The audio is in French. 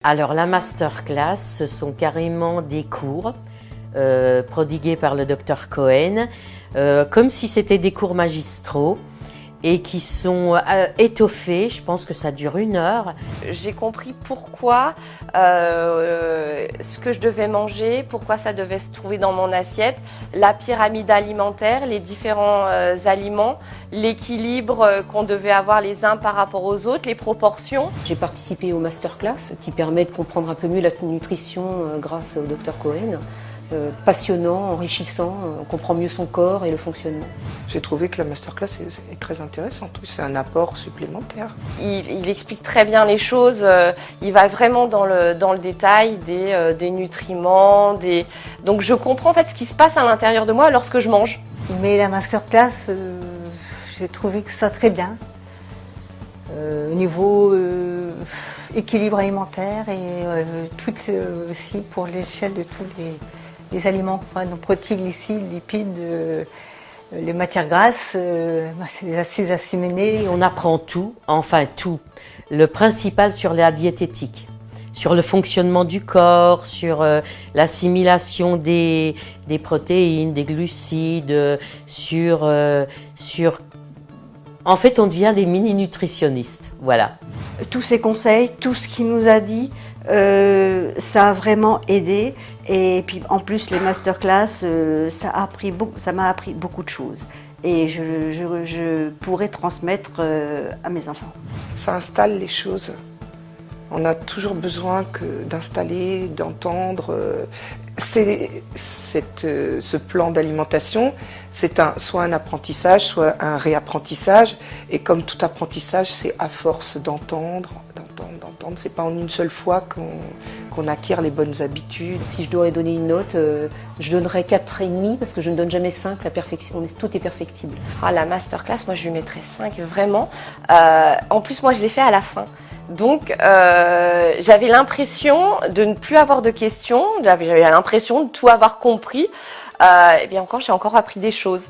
Alors la masterclass, ce sont carrément des cours prodigués par le docteur Cohen, comme si c'était des cours magistraux et qui sont étoffés. Je pense que ça dure 1 heure. J'ai compris pourquoi ce que je devais manger, pourquoi ça devait se trouver dans mon assiette, la pyramide alimentaire, les différents aliments, l'équilibre qu'on devait avoir les uns par rapport aux autres, les proportions. J'ai participé au masterclass qui permet de comprendre un peu mieux la nutrition grâce au Dr Cohen. Passionnant, enrichissant, on comprend mieux son corps et le fonctionnement. J'ai trouvé que la masterclass est très intéressante, c'est un apport supplémentaire. Il explique très bien les choses, il va vraiment dans le détail des nutriments, donc je comprends en fait ce qui se passe à l'intérieur de moi lorsque je mange. Mais la masterclass, j'ai trouvé que ça très bien. Au niveau équilibre alimentaire et tout aussi pour l'échelle de tous les aliments, nos protéines, glucides, lipides, les matières grasses, les acides aminés. On apprend tout, enfin tout, le principal sur la diététique, sur le fonctionnement du corps, sur l'assimilation des protéines, des glucides, En fait, on devient des mini-nutritionnistes, voilà. Tous ces conseils, tout ce qu'il nous a dit, ça a vraiment aidé. Et puis en plus, les masterclass, ça m'a appris beaucoup de choses. Et je pourrais transmettre à mes enfants. Ça installe les choses. On a toujours besoin d'installer, d'entendre. Ce plan d'alimentation, c'est soit un apprentissage, soit un réapprentissage. Et comme tout apprentissage, c'est à force d'entendre. C'est pas en une seule fois qu'on acquiert les bonnes habitudes. Si je dois donner une note, je donnerais 4,5 parce que je ne donne jamais 5, la perfection, tout est perfectible. Ah, la masterclass, moi je lui mettrais 5 vraiment. En plus, moi je l'ai fait à la fin. Donc j'avais l'impression de ne plus avoir de questions, j'avais l'impression de tout avoir compris. Et bien encore, j'ai encore appris des choses.